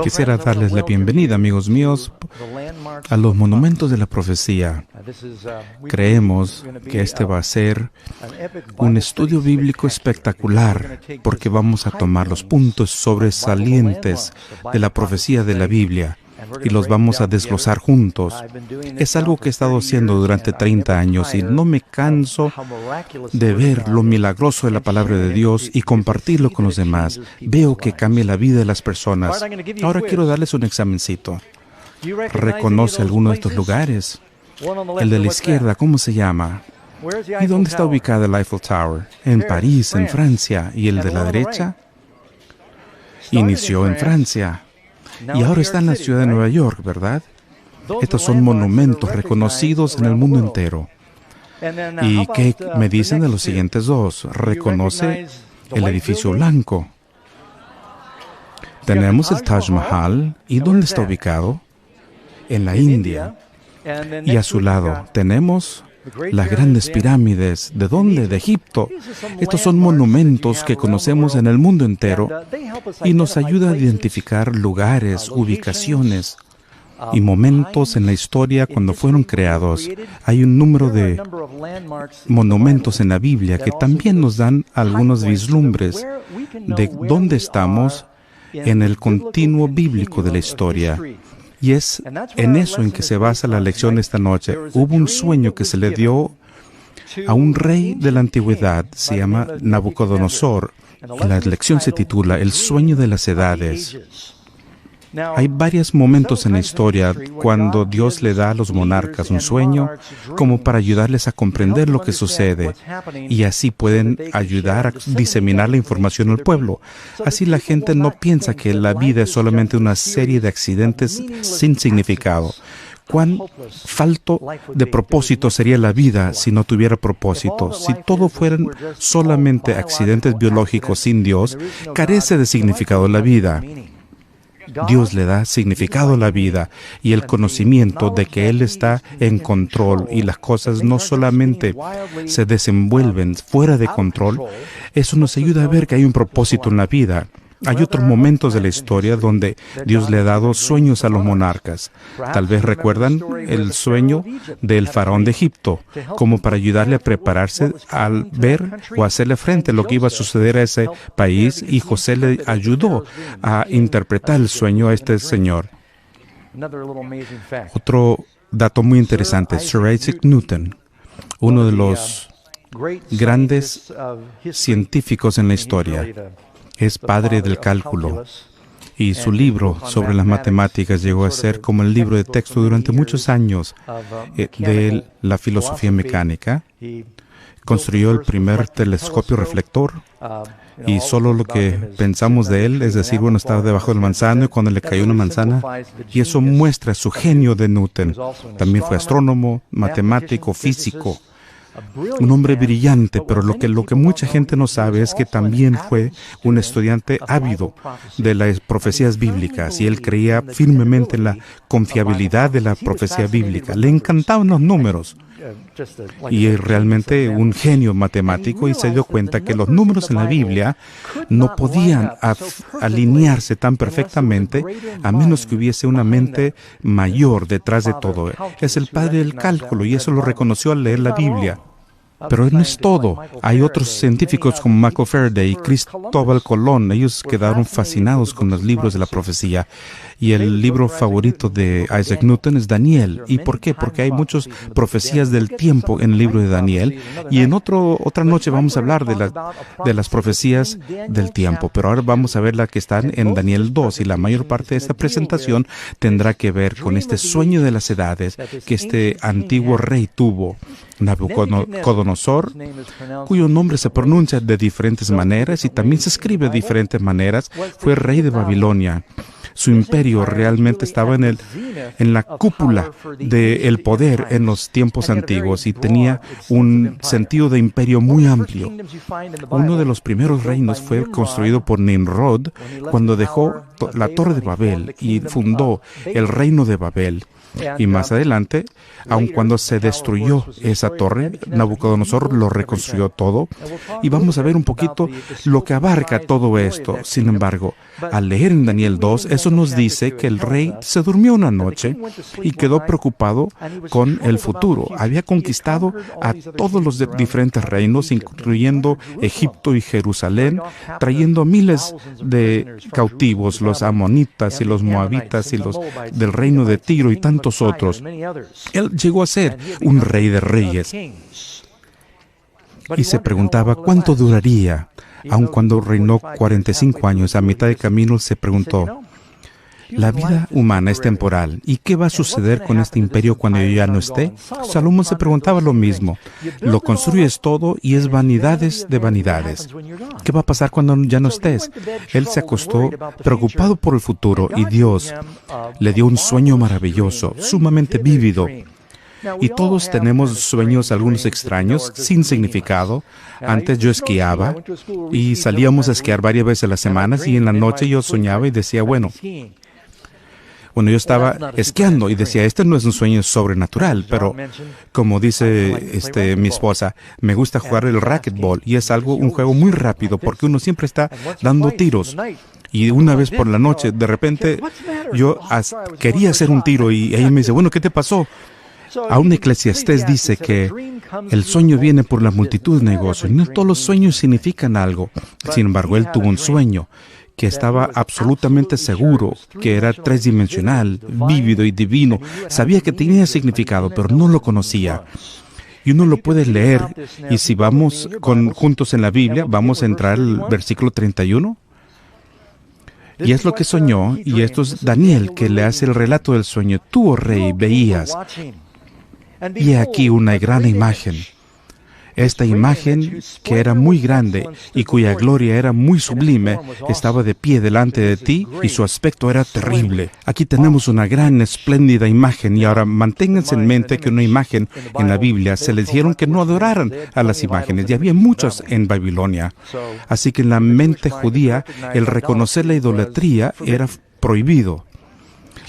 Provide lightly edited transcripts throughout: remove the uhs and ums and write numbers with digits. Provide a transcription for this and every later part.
Quisiera darles la bienvenida, amigos míos, a los monumentos de la profecía. Creemos que este va a ser un estudio bíblico espectacular, porque vamos a tomar los puntos sobresalientes de la profecía de la Biblia y los vamos a desglosar juntos. Es algo que he estado haciendo durante 30 años y no me canso de ver lo milagroso de la palabra de Dios y compartirlo con los demás. Veo que cambia la vida de las personas. Ahora quiero darles un examencito. ¿Reconoce alguno de estos lugares? El de la izquierda, ¿cómo se llama? ¿Y dónde está ubicada el Eiffel Tower? En París, en Francia. ¿Y el de la derecha? Inició en Francia. Y ahora está en la ciudad de Nueva York, ¿verdad? Estos son monumentos reconocidos en el mundo entero. ¿Y qué me dicen de los siguientes dos? ¿Reconoce el edificio blanco? Tenemos el Taj Mahal. ¿Y dónde está ubicado? En la India. Y a su lado tenemos las grandes pirámides. ¿De dónde? De Egipto. Estos son monumentos que conocemos en el mundo entero y nos ayuda a identificar lugares, ubicaciones y momentos en la historia cuando fueron creados. Hay un número de monumentos en la Biblia que también nos dan algunos vislumbres de dónde estamos en el continuo bíblico de la historia. Y es en eso en que se basa la lección esta noche. Hubo un sueño que se le dio a un rey de la antigüedad, se llama Nabucodonosor. La lección se titula El sueño de las edades. Hay varios momentos en la historia cuando Dios le da a los monarcas un sueño como para ayudarles a comprender lo que sucede y así pueden ayudar a diseminar la información al pueblo. Así la gente no piensa que la vida es solamente una serie de accidentes sin significado. ¿Cuán falto de propósito sería la vida si no tuviera propósito? Si todo fueran solamente accidentes biológicos sin Dios, carece de significado la vida. Dios le da significado a la vida y el conocimiento de que Él está en control y las cosas no solamente se desenvuelven fuera de control. Eso nos ayuda a ver que hay un propósito en la vida. Hay otros momentos de la historia donde Dios le ha dado sueños a los monarcas. Tal vez recuerdan el sueño del faraón de Egipto, como para ayudarle a prepararse al ver o hacerle frente a lo que iba a suceder a ese país, y José le ayudó a interpretar el sueño a este señor. Otro dato muy interesante, Sir Isaac Newton, uno de los grandes científicos en la historia. Es padre del cálculo y su libro sobre las matemáticas llegó a ser como el libro de texto durante muchos años de la filosofía mecánica. Construyó el primer telescopio reflector y solo lo que pensamos de él es decir, bueno, estaba debajo del manzano y cuando le cayó una manzana, y eso muestra su genio de Newton. También fue astrónomo, matemático, físico. Un hombre brillante, pero lo que mucha gente no sabe es que también fue un estudiante ávido de las profecías bíblicas y él creía firmemente en la confiabilidad de la profecía bíblica. Le encantaban los números y es realmente un genio matemático y se dio cuenta que los números en la Biblia no podían alinearse tan perfectamente a menos que hubiese una mente mayor detrás de todo. Es el padre del cálculo y eso lo reconoció al leer la Biblia. Pero no es todo. Hay otros científicos como Michael Faraday y Cristóbal Colón. Ellos quedaron fascinados con los libros de la profecía. Y el libro favorito de Isaac Newton es Daniel. ¿Y por qué? Porque hay muchas profecías del tiempo en el libro de Daniel. Y en otra noche vamos a hablar de las profecías del tiempo. Pero ahora vamos a ver las que están en Daniel 2. Y la mayor parte de esta presentación tendrá que ver con este sueño de las edades que este antiguo rey tuvo. Nabucodonosor, cuyo nombre se pronuncia de diferentes maneras y también se escribe de diferentes maneras, fue rey de Babilonia. Su imperio realmente estaba en la cúpula del poder en los tiempos antiguos y tenía un sentido de imperio muy amplio. Uno de los primeros reinos fue construido por Nimrod cuando dejó la Torre de Babel y fundó el reino de Babel. Y más adelante, aun cuando se destruyó esa torre, Nabucodonosor lo reconstruyó todo. Y vamos a ver un poquito lo que abarca todo esto. Sin embargo, al leer en Daniel 2, eso Eso nos dice que el rey se durmió una noche y quedó preocupado con el futuro. Había conquistado a todos los diferentes reinos, incluyendo Egipto y Jerusalén, trayendo miles de cautivos, los amonitas y los moabitas y los del reino de Tiro y tantos otros. Él llegó a ser un rey de reyes y se preguntaba cuánto duraría. Aun cuando reinó 45 años, a mitad de camino se preguntó: la vida humana es temporal, ¿y qué va a suceder con este imperio cuando yo ya no esté? Salomón se preguntaba lo mismo. Lo construyes todo y es vanidades de vanidades. ¿Qué va a pasar cuando ya no estés? Él se acostó preocupado por el futuro y Dios le dio un sueño maravilloso, sumamente vívido. Y todos tenemos sueños, algunos extraños, sin significado. Antes yo esquiaba y salíamos a esquiar varias veces a la semana y en la noche yo soñaba y decía, bueno, yo estaba esquiando y decía, este no es un sueño sobrenatural, pero como dice mi esposa, me gusta jugar el racquetball y es un juego muy rápido porque uno siempre está dando tiros. Y una vez por la noche, de repente, yo quería hacer un tiro y ella me dice, bueno, ¿qué te pasó? Aún Eclesiastés dice que el sueño viene por la multitud de negocios. No todos los sueños significan algo. Sin embargo, él tuvo un sueño que estaba absolutamente seguro que era tridimensional, vívido y divino. Sabía que tenía significado, pero no lo conocía. Y uno lo puede leer. Y si vamos juntos en la Biblia, vamos a entrar al versículo 31. Y es lo que soñó, y esto es Daniel que le hace el relato del sueño. Tú, oh rey, veías. Y aquí una gran imagen. Esta imagen, que era muy grande y cuya gloria era muy sublime, estaba de pie delante de ti y su aspecto era terrible. Aquí tenemos una gran, espléndida imagen y ahora manténganse en mente que una imagen en la Biblia se les dijeron que no adoraran a las imágenes y había muchas en Babilonia. Así que en la mente judía el reconocer la idolatría era prohibido.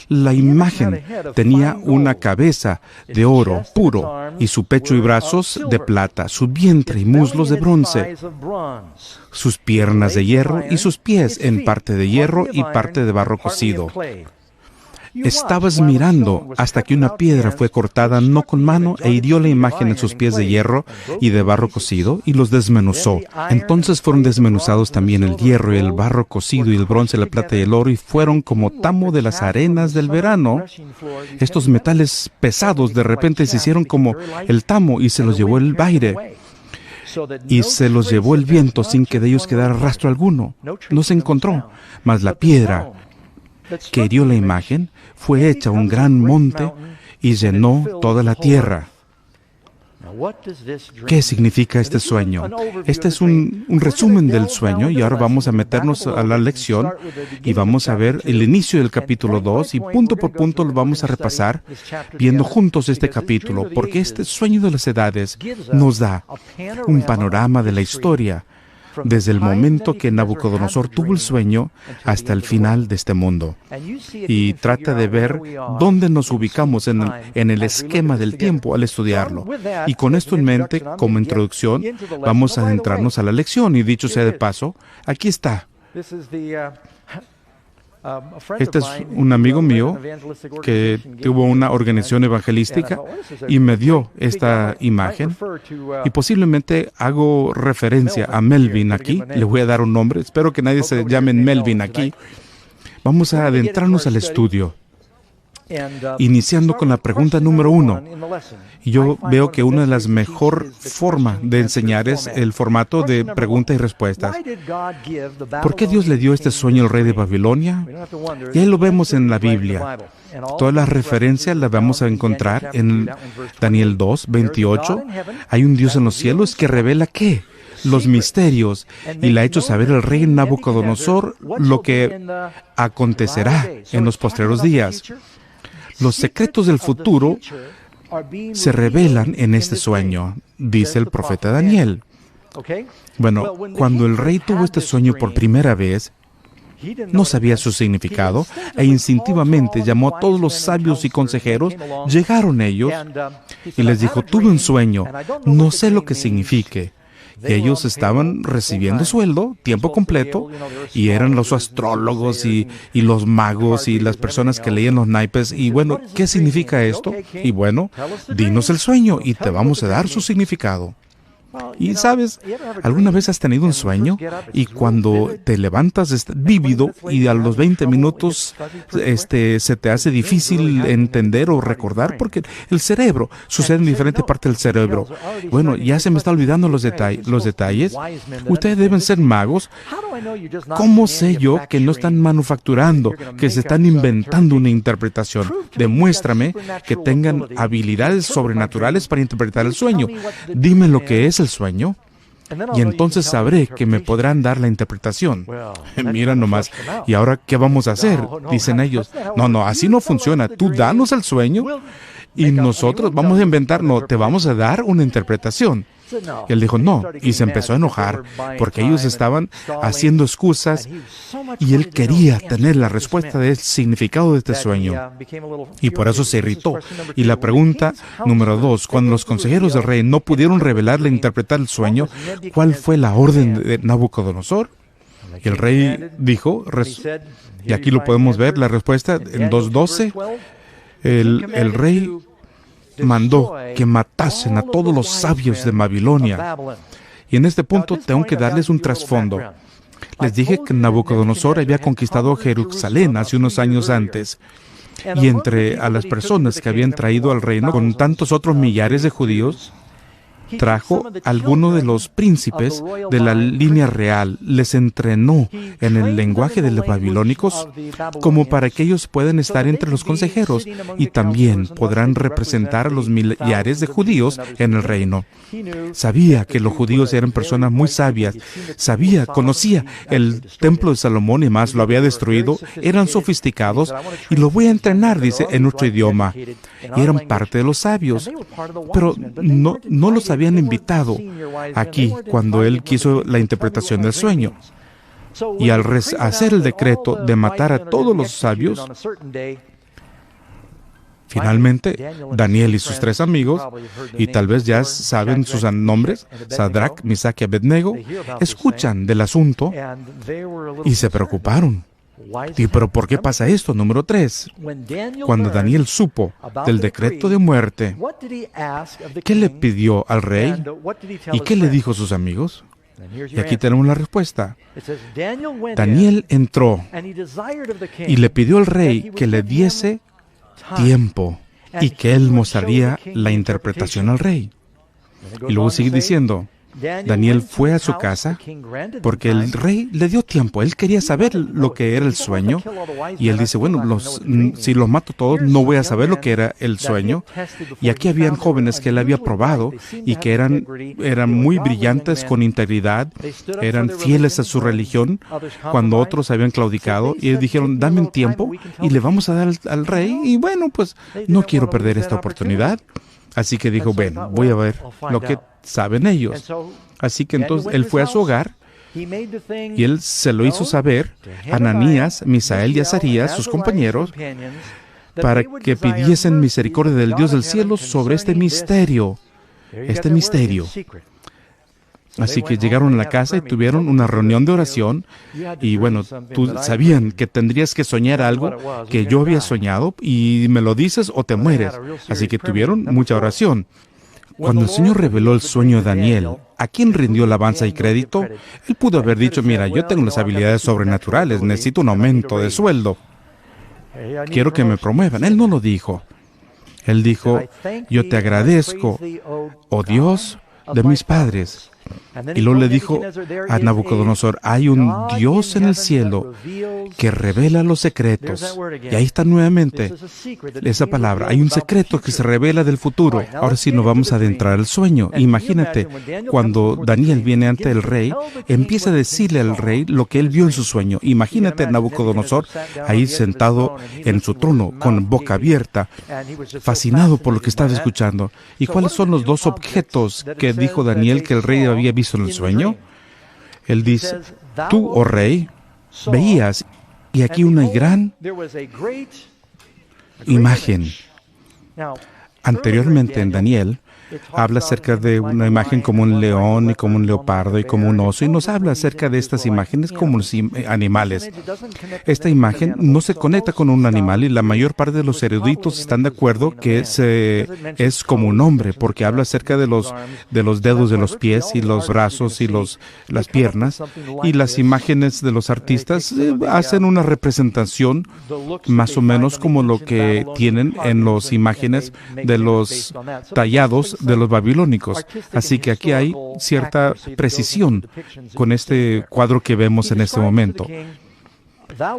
La imagen tenía una cabeza de oro puro y su pecho y brazos de plata, su vientre y muslos de bronce, sus piernas de hierro y sus pies en parte de hierro y parte de barro cocido. Estabas mirando hasta que una piedra fue cortada no con mano e hirió la imagen en sus pies de hierro y de barro cocido y los desmenuzó. Entonces fueron desmenuzados también el hierro y el barro cocido y el bronce, la plata y el oro y fueron como tamo de las arenas del verano. Estos metales pesados de repente se hicieron como el tamo y se los llevó el aire. Y se los llevó el viento sin que de ellos quedara rastro alguno. No se encontró, mas la piedra que hirió la imagen fue hecha un gran monte y llenó toda la tierra. ¿Qué significa este sueño? Este es un resumen del sueño y ahora vamos a meternos a la lección y vamos a ver el inicio del capítulo 2 y punto por punto lo vamos a repasar viendo juntos este capítulo porque este sueño de las edades nos da un panorama de la historia desde el momento que Nabucodonosor tuvo el sueño hasta el final de este mundo. Y trata de ver dónde nos ubicamos en el esquema del tiempo al estudiarlo. Y con esto en mente, como introducción, vamos a adentrarnos a la lección. Y dicho sea de paso, aquí está. Este es un amigo mío que tuvo una organización evangelística y me dio esta imagen y posiblemente hago referencia a Melvin aquí. Le voy a dar un nombre. Espero que nadie se llame Melvin aquí. Vamos a adentrarnos al estudio, iniciando con la pregunta número 1. Yo veo que una de las mejores formas de enseñar es el formato de preguntas y respuestas. ¿Por qué Dios le dio este sueño al rey de Babilonia? Y ahí lo vemos en la Biblia. Todas las referencias las vamos a encontrar en Daniel 2, 28. Hay un Dios en los cielos que revela ¿qué? Los misterios y le ha hecho saber al rey Nabucodonosor lo que acontecerá en los postreros días. Los secretos del futuro se revelan en este sueño, dice el profeta Daniel. Bueno, cuando el rey tuvo este sueño por primera vez, no sabía su significado e instintivamente llamó a todos los sabios y consejeros. Llegaron ellos y les dijo, tuve un sueño, no sé lo que signifique. Y ellos estaban recibiendo sueldo, tiempo completo, y eran los astrólogos y los magos y las personas que leían los naipes. Y bueno, ¿qué significa esto? Y bueno, dinos el sueño y te vamos a dar su significado. Y sabes, ¿alguna vez has tenido un sueño y cuando te levantas vívido y a los 20 minutos se te hace difícil entender o recordar? Porque el cerebro sucede en diferentes partes del cerebro. Bueno, ya se me está olvidando los detalles. Ustedes deben ser magos. ¿Cómo sé yo que no están manufacturando, que se están inventando una interpretación? Demuéstrame que tengan habilidades sobrenaturales para interpretar el sueño. Dime lo que es el sueño y entonces sabré que me podrán dar la interpretación. Mira nomás, ¿y ahora qué vamos a hacer? Dicen ellos. No, así no funciona. Tú danos el sueño y nosotros vamos a inventar, no, te vamos a dar una interpretación. Y él dijo, no, y se empezó a enojar porque ellos estaban haciendo excusas y él quería tener la respuesta del significado de este sueño. Y por eso se irritó. Y la pregunta número 2, cuando los consejeros del rey no pudieron revelarle e interpretar el sueño, ¿cuál fue la orden de Nabucodonosor? Y el rey dijo, y aquí lo podemos ver, la respuesta en 2:12, el rey mandó que matasen a todos los sabios de Babilonia. Y en este punto tengo que darles un trasfondo. Les dije que Nabucodonosor había conquistado Jerusalén hace unos años antes. Y entre a las personas que habían traído al reino con tantos otros millares de judíos, trajo a algunos de los príncipes de la línea real, les entrenó en el lenguaje de los babilónicos como para que ellos puedan estar entre los consejeros y también podrán representar a los millares de judíos en el reino. Sabía que los judíos eran personas muy sabias, conocía el templo de Salomón y más, lo había destruido, eran sofisticados y lo voy a entrenar, dice, en nuestro idioma. Y eran parte de los sabios, pero no los habían invitado aquí cuando él quiso la interpretación del sueño. Y al hacer el decreto de matar a todos los sabios, finalmente Daniel y sus 3 amigos, y tal vez ya saben sus nombres, Sadrach, Misach y Abednego, escuchan del asunto y se preocuparon. ¿Pero por qué pasa esto? Número 3. Cuando Daniel supo del decreto de muerte, ¿qué le pidió al rey? ¿Y qué le dijo a sus amigos? Y aquí tenemos la respuesta. Daniel entró y le pidió al rey que le diese tiempo y que él mostraría la interpretación al rey. Y luego sigue diciendo, Daniel fue a su casa porque el rey le dio tiempo. Él quería saber lo que era el sueño. Y él dice, bueno, si los mato todos, no voy a saber lo que era el sueño. Y aquí habían jóvenes que él había probado y que eran muy brillantes, con integridad, eran fieles a su religión, cuando otros habían claudicado. Y ellos dijeron, dame un tiempo y le vamos a dar al rey. Y bueno, pues no quiero perder esta oportunidad. Así que dijo, bueno, voy a ver lo que saben ellos. Así que entonces él fue a su hogar y él se lo hizo saber a Ananías, Misael y Azarías, sus compañeros, para que pidiesen misericordia del Dios del cielo sobre este misterio. Así que llegaron a la casa y tuvieron una reunión de oración y bueno, sabían que tendrías que soñar algo que yo había soñado y me lo dices o te mueres. Así que tuvieron mucha oración. Cuando el Señor reveló el sueño de Daniel, ¿a quién rindió alabanza y crédito? Él pudo haber dicho, mira, yo tengo las habilidades sobrenaturales, necesito un aumento de sueldo. Quiero que me promuevan. Él no lo dijo. Él dijo, yo te agradezco, oh Dios de mis padres. Y luego le dijo a Nabucodonosor, hay un Dios en el cielo que revela los secretos. Y ahí está nuevamente esa palabra. Hay un secreto que se revela del futuro. Ahora sí nos vamos a adentrar al sueño. Imagínate, cuando Daniel viene ante el rey, empieza a decirle al rey lo que él vio en su sueño. Imagínate a Nabucodonosor ahí sentado en su trono, con boca abierta, fascinado por lo que estaba escuchando. ¿Y cuáles son los 2 objetos que dijo Daniel que el rey había visto en el sueño? Él dice, tú, oh rey, veías, y aquí una gran imagen. Anteriormente en Daniel, habla acerca de una imagen como un león y como un leopardo y como un oso, y nos habla acerca de estas imágenes como los animales. Esta imagen no se conecta con un animal, y la mayor parte de los eruditos están de acuerdo que es como un hombre, porque habla acerca de los dedos de los pies y los brazos y las piernas, y las imágenes de los artistas hacen una representación más o menos como lo que tienen en las imágenes de los tallados de los babilónicos. Así que aquí hay cierta precisión con este cuadro que vemos en este momento.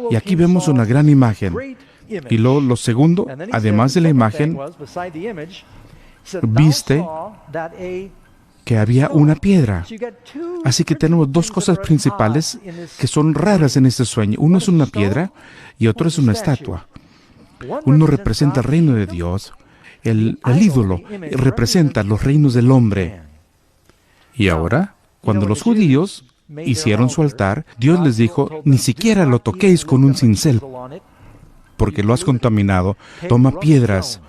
Y aquí vemos una gran imagen. Y luego lo segundo, además de la imagen, viste que había una piedra. Así que tenemos dos cosas principales que son raras en este sueño. Uno es una piedra y otro es una estatua. Uno representa el reino de Dios. El ídolo representa los reinos del hombre. Y ahora, cuando los judíos hicieron su altar, Dios les dijo, ni siquiera lo toquéis con un cincel, porque lo has contaminado. Toma piedras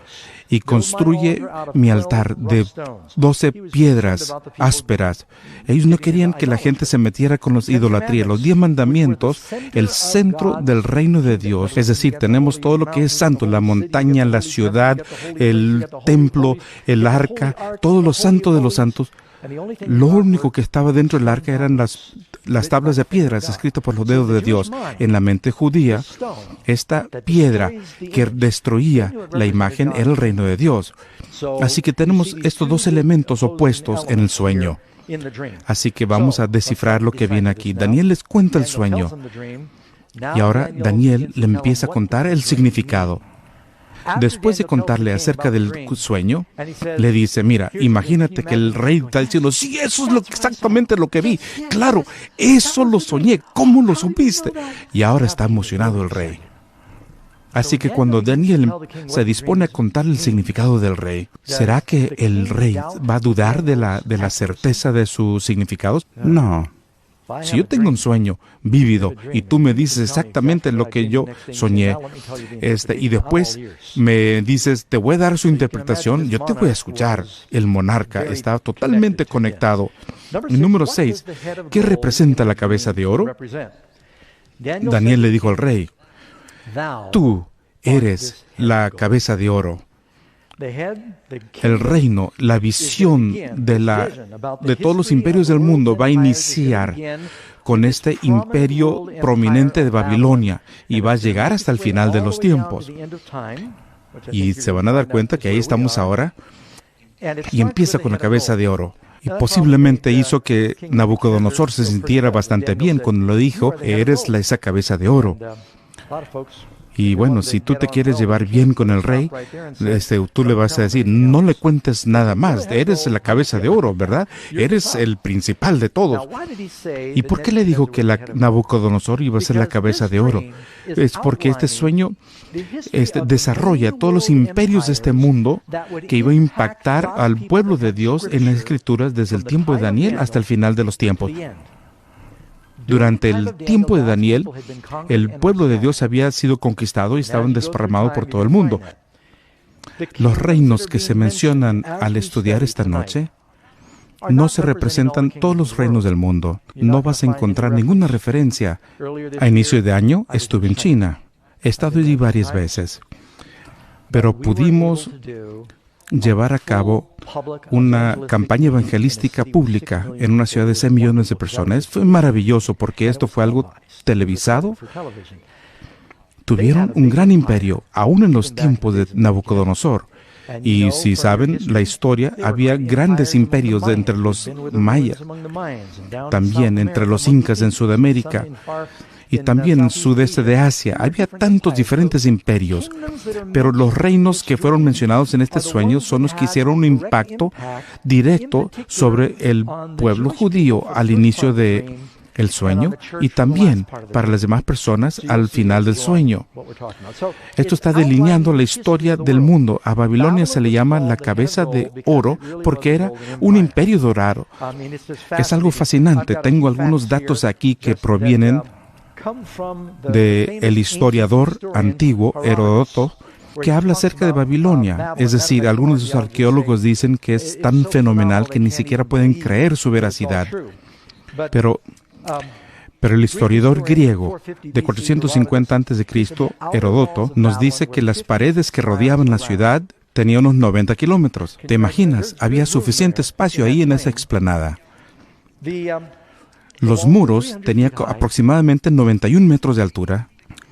y construye mi altar de 12 piedras ásperas. Ellos no querían que la gente se metiera con los idolatrías. Los 10 mandamientos, el centro del reino de Dios. Es decir, tenemos todo lo que es santo, la montaña, la ciudad, el templo, el arca, todo lo santo de los santos. Lo único que estaba dentro del arca eran las tablas de piedras escritas por los dedos de Dios. En la mente judía, esta piedra que destruía la imagen era el reino de Dios. Así que tenemos estos dos elementos opuestos en el sueño. Así que vamos a descifrar lo que viene aquí. Daniel les cuenta el sueño. Y ahora Daniel le empieza a contar el significado. Después de contarle acerca del sueño, le dice, mira, imagínate que el rey está diciendo, sí, eso es exactamente lo que vi. Claro, eso lo soñé. ¿Cómo lo supiste? Y ahora está emocionado el rey. Así que cuando Daniel se dispone a contar el significado del rey, ¿será que el rey va a dudar de la certeza de sus significados? No. Si yo tengo un sueño vívido y tú me dices exactamente lo que yo soñé, y después me dices, te voy a dar su interpretación, yo te voy a escuchar. El monarca está totalmente conectado. Y número 6, ¿qué representa la cabeza de oro? Daniel le dijo al rey, tú eres la cabeza de oro. El reino, la visión de todos los imperios del mundo va a iniciar con este imperio prominente de Babilonia y va a llegar hasta el final de los tiempos. Y se van a dar cuenta que ahí estamos ahora, y empieza con la cabeza de oro. Y posiblemente hizo que Nabucodonosor se sintiera bastante bien cuando lo dijo, eres esa cabeza de oro. Y bueno, si tú te quieres llevar bien con el rey, tú le vas a decir, no le cuentes nada más, eres la cabeza de oro, ¿verdad? Eres el principal de todos. ¿Y por qué le dijo que Nabucodonosor iba a ser la cabeza de oro? Es porque este sueño desarrolla todos los imperios de este mundo que iba a impactar al pueblo de Dios en las Escrituras desde el tiempo de Daniel hasta el final de los tiempos. Durante el tiempo de Daniel, el pueblo de Dios había sido conquistado y estaban desparramados por todo el mundo. Los reinos que se mencionan al estudiar esta noche no se representan todos los reinos del mundo. No vas a encontrar ninguna referencia. A inicio de año estuve en China. He estado allí varias veces. Pero pudimos llevar a cabo una campaña evangelística pública en una ciudad de 6 millones de personas. Fue maravilloso porque esto fue algo televisado. Tuvieron un gran imperio, aún en los tiempos de Nabucodonosor. Y si saben la historia, había grandes imperios entre los mayas, también entre los incas en Sudamérica, y también en el sudeste de Asia. Había tantos diferentes imperios, pero los reinos que fueron mencionados en este sueño son los que hicieron un impacto directo sobre el pueblo judío al inicio de el sueño y también para las demás personas al final del sueño. Esto está delineando la historia del mundo. A Babilonia se le llama la cabeza de oro porque era un imperio dorado. Es algo fascinante. Tengo algunos datos aquí que provienen del historiador antiguo Heródoto, que habla acerca de Babilonia. Es decir, algunos de los arqueólogos dicen que es tan fenomenal que ni siquiera pueden creer su veracidad. Pero el historiador griego de 450 a.C., Heródoto, nos dice que las paredes que rodeaban la ciudad tenían unos 90 kilómetros. ¿Te imaginas? Había suficiente espacio ahí en esa explanada. Los muros tenían aproximadamente 91 metros de altura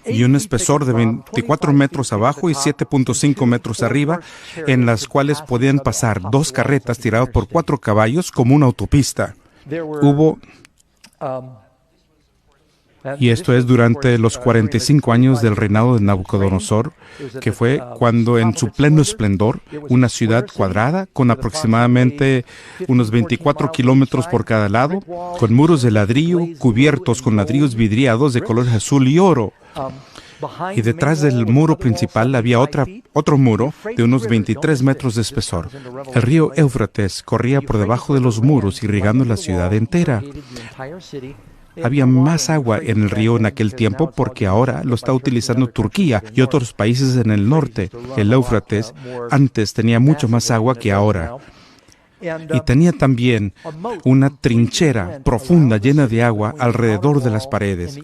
y un espesor de 24 metros abajo y 7.5 metros arriba, en las cuales podían pasar 2 carretas tiradas por 4 caballos como una autopista. Y esto es durante los 45 años del reinado de Nabucodonosor, que fue cuando en su pleno esplendor, una ciudad cuadrada con aproximadamente unos 24 kilómetros por cada lado, con muros de ladrillo cubiertos con ladrillos vidriados de color azul y oro. Y detrás del muro principal había otro muro de unos 23 metros de espesor. El río Éufrates corría por debajo de los muros, irrigando la ciudad entera. Había más agua en el río en aquel tiempo porque ahora lo está utilizando Turquía y otros países en el norte. El Éufrates antes tenía mucho más agua que ahora. Y tenía también una trinchera profunda llena de agua alrededor de las paredes.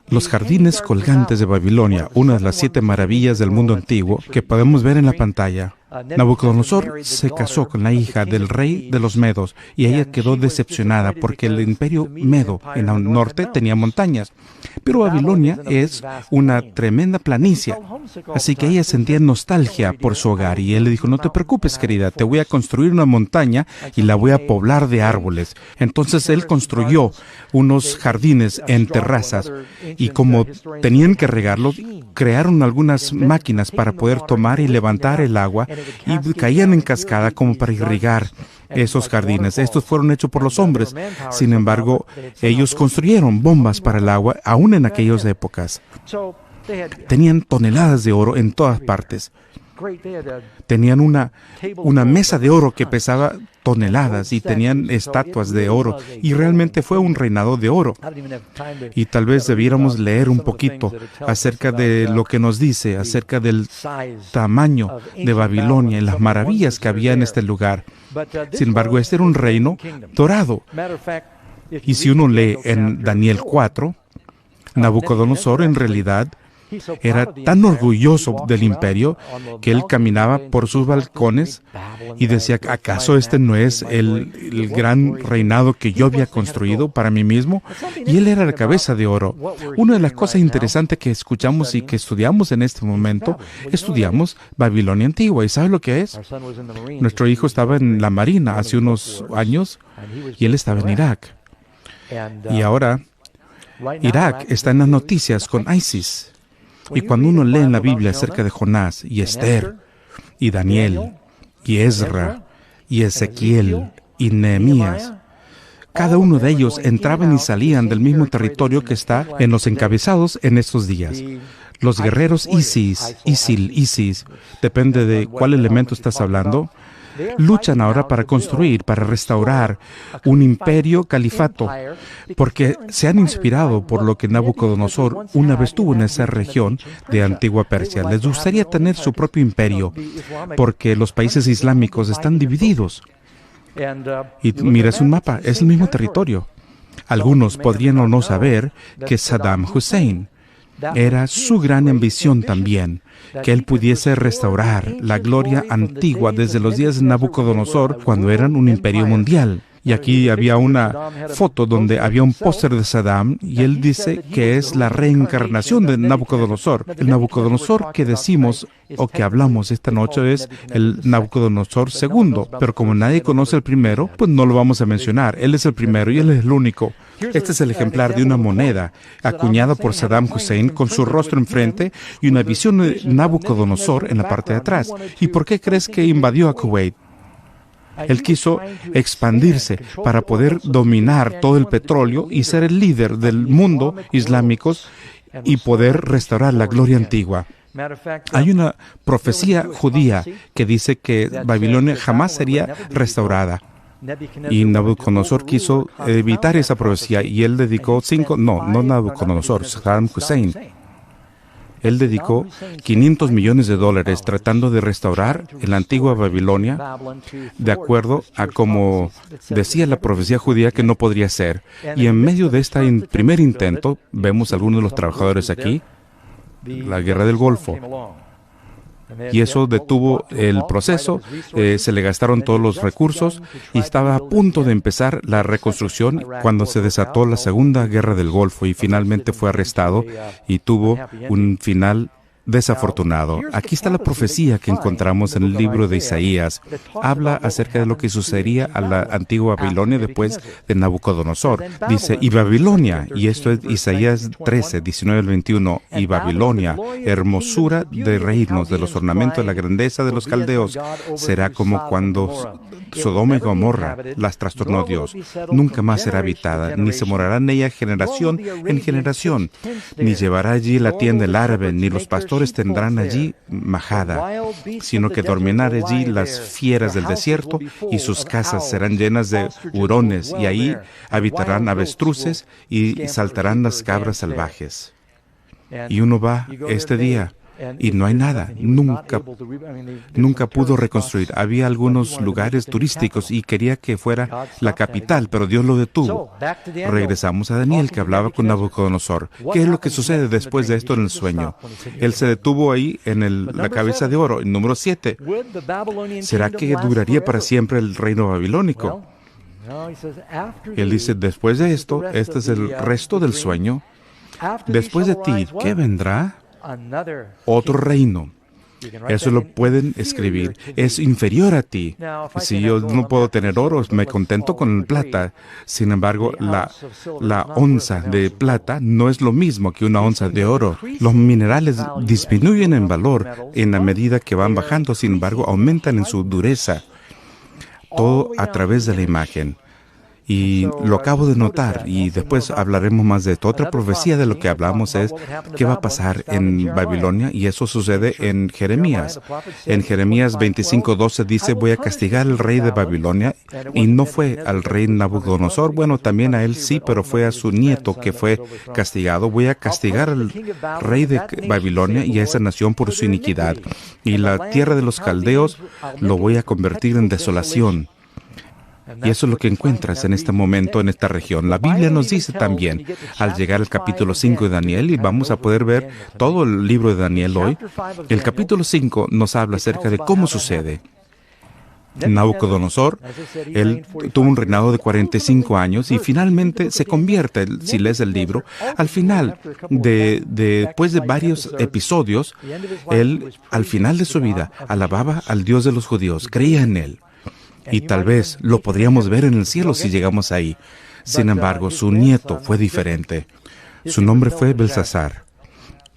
Los jardines colgantes de Babilonia, una de las 7 maravillas del mundo antiguo que podemos ver en la pantalla. Nabucodonosor se casó con la hija del rey de los Medos y ella quedó decepcionada porque el imperio Medo en el norte tenía montañas. Pero Babilonia es una tremenda planicie, así que ella sentía nostalgia por su hogar y él le dijo: no te preocupes, querida, te voy a construir una montaña y la voy a poblar de árboles. Entonces él construyó unos jardines en terrazas y como tenían que regarlos, crearon algunas máquinas para poder tomar y levantar el agua y caían en cascada como para irrigar esos jardines. Estos fueron hechos por los hombres. Sin embargo, ellos construyeron bombas para el agua, aún en aquellas épocas. Tenían toneladas de oro en todas partes. Tenían una mesa de oro que pesaba toneladas y tenían estatuas de oro. Y realmente fue un reinado de oro. Y tal vez debiéramos leer un poquito acerca de lo que nos dice, acerca del tamaño de Babilonia y las maravillas que había en este lugar. Sin embargo, este era un reino dorado. Y si uno lee en Daniel 4, Nabucodonosor en realidad era tan orgulloso del imperio que él caminaba por sus balcones y decía: ¿acaso este no es el gran reinado que yo había construido para mí mismo? Y él era la cabeza de oro. Una de las cosas interesantes que escuchamos y que estudiamos en este momento, estudiamos Babilonia antigua. ¿Y sabes lo que es? Nuestro hijo estaba en la Marina hace unos años y él estaba en Irak. Y ahora Irak está en las noticias con ISIS. Y cuando uno lee en la Biblia acerca de Jonás y Esther y Daniel y Ezra y Ezequiel y Nehemías, cada uno de ellos entraban y salían del mismo territorio que está en los encabezados en estos días. Los guerreros ISIS, depende de cuál elemento estás hablando, luchan ahora para construir, para restaurar un imperio califato, porque se han inspirado por lo que Nabucodonosor una vez tuvo en esa región de antigua Persia. Les gustaría tener su propio imperio, porque los países islámicos están divididos. Y miras un mapa, es el mismo territorio. Algunos podrían o no saber que Saddam Hussein era su gran ambición también, que él pudiese restaurar la gloria antigua desde los días de Nabucodonosor, cuando eran un imperio mundial. Y aquí había una foto donde había un póster de Saddam y él dice que es la reencarnación de Nabucodonosor. El Nabucodonosor que decimos o que hablamos esta noche es el Nabucodonosor II, pero como nadie conoce el primero, pues no lo vamos a mencionar. Él es el primero y él es el único. Este es el ejemplar de una moneda acuñada por Saddam Hussein con su rostro enfrente y una visión de Nabucodonosor en la parte de atrás. ¿Y por qué crees que invadió a Kuwait? Él quiso expandirse para poder dominar todo el petróleo y ser el líder del mundo islámico y poder restaurar la gloria antigua. Hay una profecía judía que dice que Babilonia jamás sería restaurada. Y Nabucodonosor quiso evitar esa profecía y él dedicó no Nabucodonosor, Saddam Hussein. Él dedicó $500 millones tratando de restaurar la antigua Babilonia de acuerdo a como decía la profecía judía que no podría ser. Y en medio de este primer intento, vemos algunos de los trabajadores aquí, la guerra del Golfo. Y eso detuvo el proceso, se le gastaron todos los recursos y estaba a punto de empezar la reconstrucción cuando se desató la Segunda Guerra del Golfo y finalmente fue arrestado y tuvo un final desafortunado. Aquí está la profecía que encontramos en el libro de Isaías. Habla acerca de lo que sucedería a la antigua Babilonia después de Nabucodonosor. Dice, y Babilonia, y esto es Isaías 13, 19 al 21, y Babilonia, hermosura de reinos, de los ornamentos de la grandeza de los caldeos, será como cuando Sodoma y Gomorra las trastornó Dios. Nunca más será habitada, ni se morará en ella generación en generación, ni llevará allí la tienda el árabe, ni los pastores tendrán allí majada, sino que dormirán allí las fieras del desierto, y sus casas serán llenas de hurones, y ahí habitarán avestruces y saltarán las cabras salvajes. Y uno va este día y no hay nada, nunca pudo reconstruir. Había algunos lugares turísticos y quería que fuera la capital, pero Dios lo detuvo. Regresamos a Daniel, que hablaba con Nabucodonosor. ¿Qué es lo que sucede después de esto en el sueño? Él se detuvo ahí en la cabeza de oro, el número 7. ¿Será que duraría para siempre el reino babilónico? Él dice, después de esto, este es el resto del sueño. Después de ti, ¿qué vendrá? Otro reino. Eso lo pueden escribir. Es inferior a ti. Si yo no puedo tener oro, me contento con el plata. Sin embargo, la onza de plata no es lo mismo que una onza de oro. Los minerales disminuyen en valor en la medida que van bajando. Sin embargo, aumentan en su dureza. Todo a través de la imagen. Y lo acabo de notar, y después hablaremos más de esto. Otra profecía de lo que hablamos es qué va a pasar en Babilonia, y eso sucede en Jeremías. En Jeremías 25:12 dice, voy a castigar al rey de Babilonia, y no fue al rey Nabucodonosor, bueno, también a él sí, pero fue a su nieto que fue castigado. Voy a castigar al rey de Babilonia y a esa nación por su iniquidad, y la tierra de los caldeos lo voy a convertir en desolación. Y eso es lo que encuentras en este momento en esta región. La Biblia nos dice también, al llegar al capítulo 5 de Daniel, y vamos a poder ver todo el libro de Daniel hoy, el capítulo 5 nos habla acerca de cómo sucede. Nabucodonosor, él tuvo un reinado de 45 años y finalmente se convierte, si lees el libro, al final, después de varios episodios, él, al final de su vida, alababa al Dios de los judíos, creía en él. Y tal vez lo podríamos ver en el cielo si llegamos ahí. Sin embargo, su nieto fue diferente. Su nombre fue Belsasar.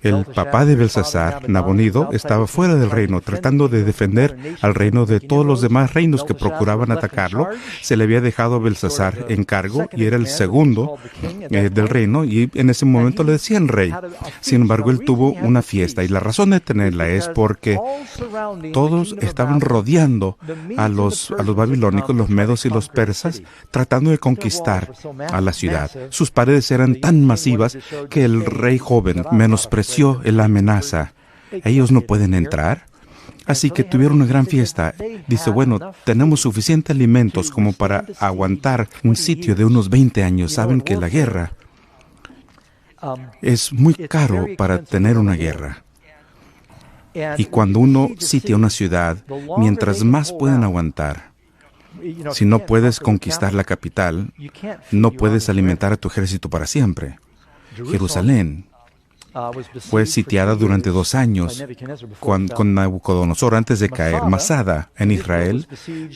El papá de Belsasar, Nabonido, estaba fuera del reino, tratando de defender al reino de todos los demás reinos que procuraban atacarlo. Se le había dejado a Belsasar en cargo y era el segundo del reino, y en ese momento le decían rey. Sin embargo, él tuvo una fiesta, y la razón de tenerla es porque todos estaban rodeando a los babilónicos, los medos y los persas, tratando de conquistar a la ciudad. Sus paredes eran tan masivas que el rey joven menospreció la amenaza. Ellos no pueden entrar. Así que tuvieron una gran fiesta. Dice, bueno, tenemos suficientes alimentos como para aguantar un sitio de unos 20 años. Saben que la guerra es muy caro para tener una guerra. Y cuando uno sitia una ciudad, mientras más pueden aguantar, si no puedes conquistar la capital, no puedes alimentar a tu ejército para siempre. Jerusalén fue sitiada durante 2 años con Nabucodonosor antes de caer. Masada, en Israel,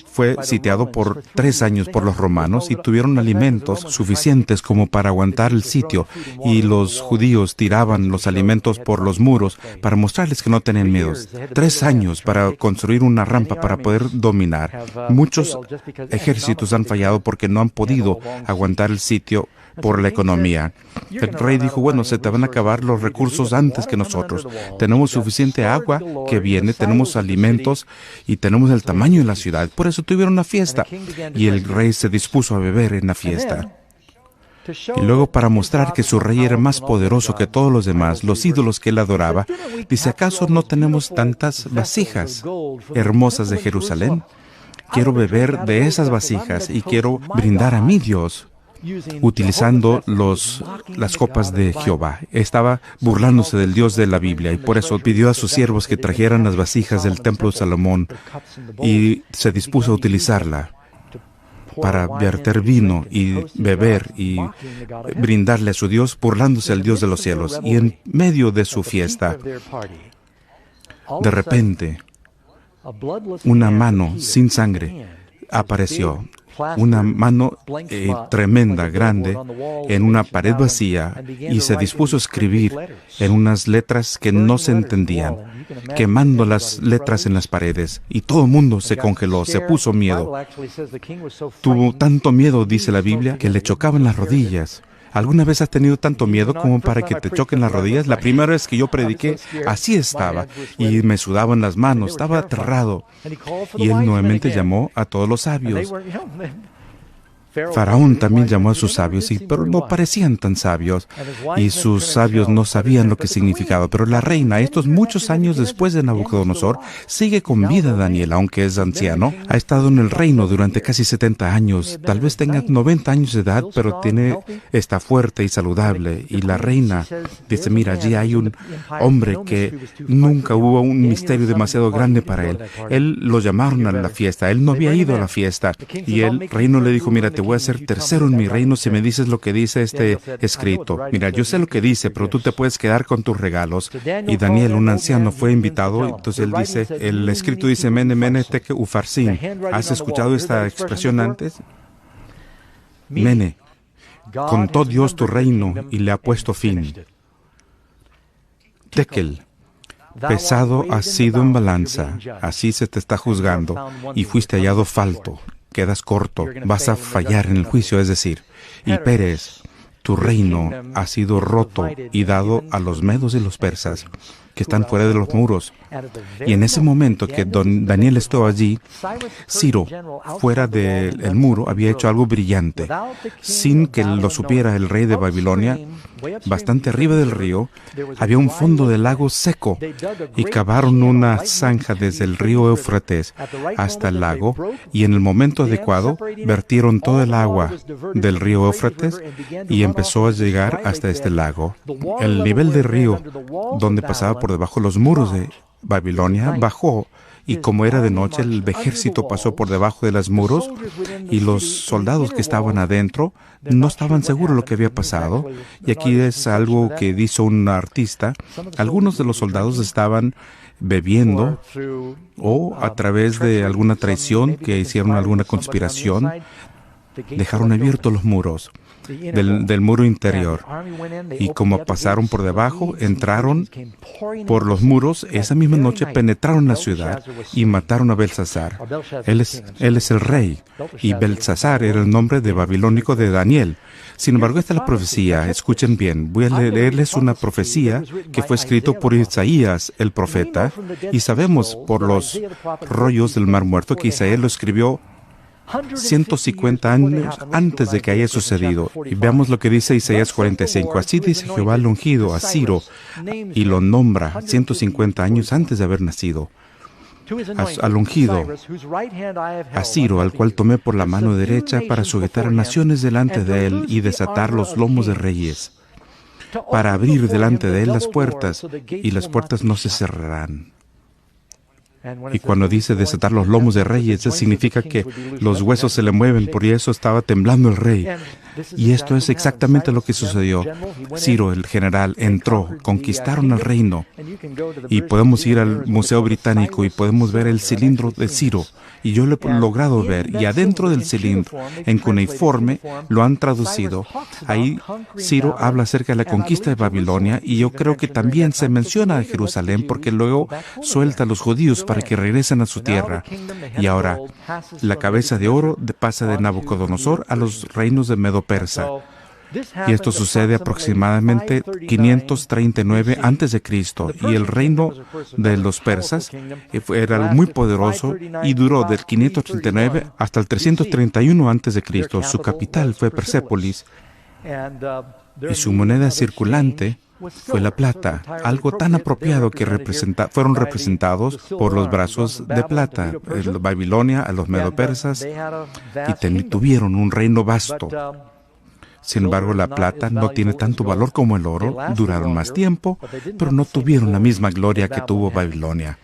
fue sitiado por 3 años por los romanos y tuvieron alimentos suficientes como para aguantar el sitio. Y los judíos tiraban los alimentos por los muros para mostrarles que no tenían miedo. 3 años para construir una rampa para poder dominar. Muchos ejércitos han fallado porque no han podido aguantar el sitio por la economía. El rey dijo, bueno, se te van a acabar los recursos antes que nosotros. Tenemos suficiente agua que viene, tenemos alimentos y tenemos el tamaño de la ciudad. Por eso tuvieron una fiesta y el rey se dispuso a beber en la fiesta. Y luego, para mostrar que su rey era más poderoso que todos los demás, los ídolos que él adoraba, dice, ¿acaso no tenemos tantas vasijas hermosas de Jerusalén? Quiero beber de esas vasijas y quiero brindar a mi Dios utilizando las copas de Jehová. Estaba burlándose del Dios de la Biblia, y por eso pidió a sus siervos que trajeran las vasijas del templo de Salomón y se dispuso a utilizarla para verter vino y beber y brindarle a su Dios, burlándose al Dios de los cielos. Y en medio de su fiesta, de repente, una mano sin sangre apareció. Una mano tremenda, grande, en una pared vacía, y se dispuso a escribir en unas letras que no se entendían, quemando las letras en las paredes, y todo el mundo se congeló, se puso miedo. Tuvo tanto miedo, dice la Biblia, que le chocaban las rodillas. ¿Alguna vez has tenido tanto miedo como para que te choquen las rodillas? La primera vez que yo prediqué, así estaba, y me sudaban las manos, estaba aterrado. Y él nuevamente llamó a todos los sabios. Faraón también llamó a sus sabios, pero no parecían tan sabios, y sus sabios no sabían lo que significaba. Pero la reina, estos muchos años después de Nabucodonosor, sigue con vida. Daniel, aunque es anciano, ha estado en el reino durante casi 70 años. Tal vez tenga 90 años de edad, pero está fuerte y saludable. Y la reina dice, mira, allí hay un hombre que nunca hubo un misterio demasiado grande para él. Él lo llamaron a la fiesta, él no había ido a la fiesta, y el reino le dijo, mira, te voy a ser tercero en mi reino si me dices lo que dice este escrito. Mira, yo sé lo que dice, pero tú te puedes quedar con tus regalos. Y Daniel, un anciano, fue invitado. Entonces él dice, el escrito dice, Mene, Mene, Tekel, Ufarsin. ¿Has escuchado esta expresión antes? Mene, contó Dios tu reino y le ha puesto fin. Tekel, pesado has sido en balanza, así se te está juzgando, y fuiste hallado falto. Quedas corto, vas a fallar en el juicio, es decir. Y Pérez, tu reino ha sido roto y dado a los medos y los persas, que están fuera de los muros. Y en ese momento que Daniel estuvo allí, Ciro, fuera del muro, había hecho algo brillante. Sin que lo supiera el rey de Babilonia, bastante arriba del río, había un fondo del lago seco, y cavaron una zanja desde el río Éufrates hasta el lago, y en el momento adecuado vertieron todo el agua del río Éufrates y empezó a llegar hasta este lago. El nivel del río, donde pasaba por debajo de los muros de Babilonia, bajó, y como era de noche, el ejército pasó por debajo de los muros, y los soldados que estaban adentro no estaban seguros de lo que había pasado. Y aquí es algo que hizo un artista. Algunos de los soldados estaban bebiendo, o a través de alguna traición, que hicieron alguna conspiración, dejaron abiertos los muros del muro interior, y como pasaron por debajo, entraron por los muros. Esa misma noche penetraron la ciudad y mataron a Belsasar. Él es el rey, y Belsasar era el nombre de babilónico de Daniel. Sin embargo, esta es la profecía. Escuchen bien, voy a leerles una profecía que fue escrito por Isaías, el profeta, y sabemos por los rollos del Mar Muerto que Isaías lo escribió 150 años antes de que haya sucedido. Y veamos lo que dice Isaías 45. Así dice Jehová al ungido, a Ciro, y lo nombra 150 años antes de haber nacido. Al ungido, a Ciro, al cual tomé por la mano derecha para sujetar a naciones delante de él y desatar los lomos de reyes, para abrir delante de él las puertas, y las puertas no se cerrarán. Y cuando dice desatar los lomos de reyes, eso significa que los huesos se le mueven, por eso estaba temblando el rey. Y esto es exactamente lo que sucedió. Ciro, el general, entró, conquistaron el reino. Y podemos ir al Museo Británico y podemos ver el cilindro de Ciro. Y yo lo he logrado ver. Y adentro del cilindro, en cuneiforme, lo han traducido. Ahí Ciro habla acerca de la conquista de Babilonia, y yo creo que también se menciona a Jerusalén, porque luego suelta a los judíos para que regresen a su tierra. Y ahora, la cabeza de oro pasa de Nabucodonosor a los reinos de Medo-Persa. Y esto sucede aproximadamente 539 a.C. Y el reino de los persas era muy poderoso y duró del 539 hasta el 331 a.C. Su capital fue Persépolis. y su moneda circulante fue la plata, algo tan apropiado que fueron representados por los brazos de plata, Babilonia, a los medo-persas, y tuvieron un reino vasto. Sin embargo, la plata no tiene tanto valor como el oro, duraron más tiempo, pero no tuvieron la misma gloria que tuvo Babilonia.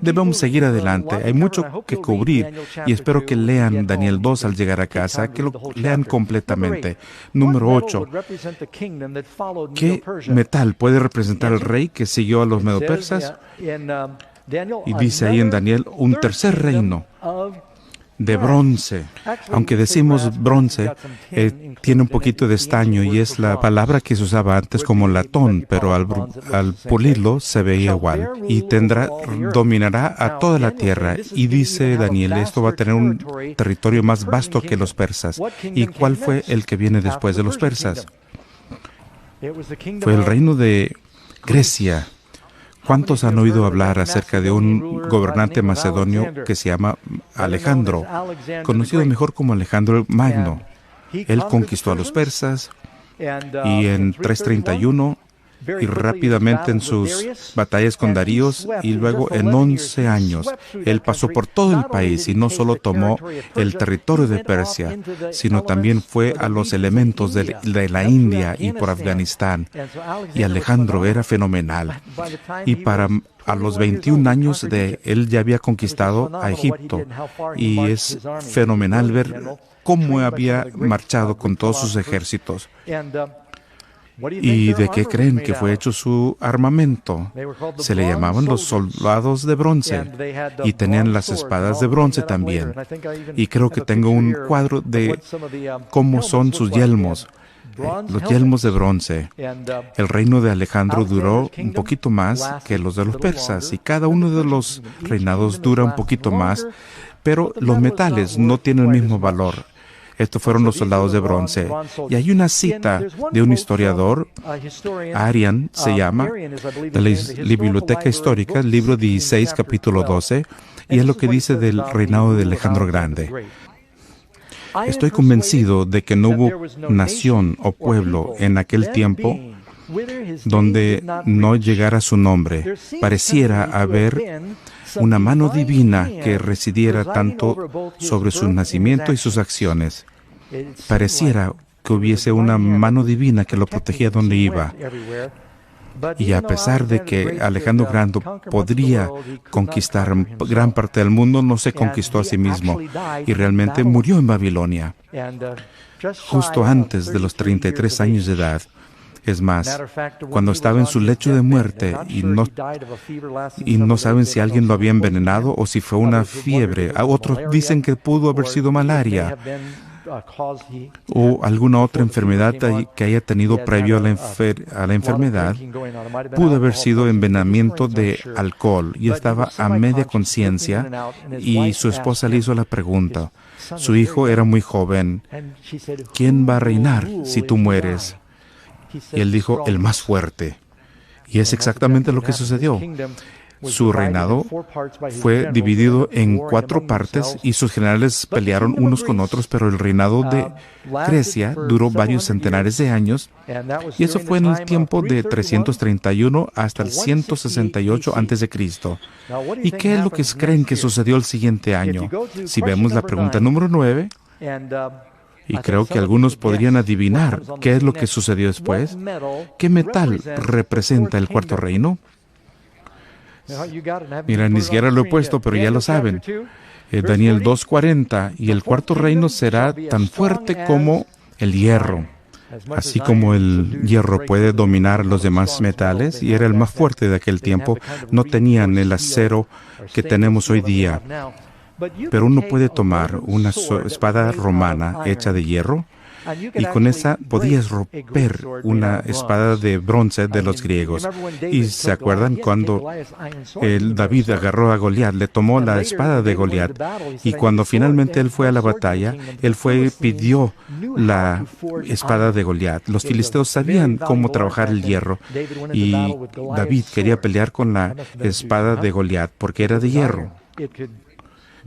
Debemos seguir adelante, hay mucho que cubrir y espero que lean Daniel 2 al llegar a casa, que lo lean completamente. Número 8. ¿Qué metal puede representar al rey que siguió a los medo-persas? Y dice ahí en Daniel, un tercer reino de bronce. Aunque decimos bronce, tiene un poquito de estaño y es la palabra que se usaba antes como latón, pero al pulirlo se veía igual. Y dominará a toda la tierra. Y dice Daniel, esto va a tener un territorio más vasto que los persas. ¿Y cuál fue el que viene después de los persas? Fue el reino de Grecia. ¿Cuántos han oído hablar acerca de un gobernante macedonio que se llama Alejandro, conocido mejor como Alejandro el Magno? Él conquistó a los persas y en 331 y rápidamente en sus batallas con Daríos y luego en 11 años él pasó por todo el país y no solo tomó el territorio de Persia, sino también fue a los elementos de la India y por Afganistán. Y Alejandro era fenomenal. Y a los 21 años él ya había conquistado a Egipto. Y es fenomenal ver cómo había marchado con todos sus ejércitos. ¿Y de qué creen que fue hecho su armamento? Se le llamaban los soldados de bronce y tenían las espadas de bronce también. Y creo que tengo un cuadro de cómo son sus yelmos. Los yelmos de bronce. El reino de Alejandro duró un poquito más que los de los persas y cada uno de los reinados dura un poquito más, pero los metales no tienen el mismo valor. Estos fueron los soldados de bronce. Y hay una cita de un historiador, Arian se llama, de la Biblioteca Histórica, libro 16, capítulo 12, y es lo que dice del reinado de Alejandro Grande. Estoy convencido de que no hubo nación o pueblo en aquel tiempo donde no llegara su nombre. Pareciera haber una mano divina que residiera tanto sobre su nacimiento y sus acciones. Pareciera que hubiese una mano divina que lo protegía donde iba. Y a pesar de que Alejandro Grande podría conquistar gran parte del mundo, no se conquistó a sí mismo y realmente murió en Babilonia, justo antes de los 33 años de edad. Es más, cuando estaba en su lecho de muerte y no saben si alguien lo había envenenado o si fue una fiebre. Otros dicen que pudo haber sido malaria o alguna otra enfermedad que haya tenido previo a la enfermedad. Pudo haber sido envenenamiento de alcohol y estaba a media conciencia y su esposa le hizo la pregunta. Su hijo era muy joven. ¿Quién va a reinar si tú mueres? Y él dijo, el más fuerte. Y es exactamente lo que sucedió. Su reinado fue dividido en 4 partes y sus generales pelearon unos con otros, pero el reinado de Grecia duró varios centenares de años y eso fue en el tiempo de 331 hasta el 168 a.C. ¿Y qué es lo que creen que sucedió el siguiente año? Si vemos la pregunta número 9, y creo que algunos podrían adivinar qué es lo que sucedió después. ¿Qué metal representa el cuarto reino? Mira, ni siquiera lo he puesto, pero ya lo saben. Daniel 2:40, y el cuarto reino será tan fuerte como el hierro. Así como el hierro puede dominar los demás metales, y era el más fuerte de aquel tiempo, no tenían el acero que tenemos hoy día. Pero uno puede tomar una espada romana hecha de hierro y con esa podías romper una espada de bronce de los griegos. Y se acuerdan cuando David agarró a Goliat, le tomó la espada de Goliat y cuando finalmente él fue a la batalla, pidió la espada de Goliat. Los filisteos sabían cómo trabajar el hierro y David quería pelear con la espada de Goliat porque era de hierro.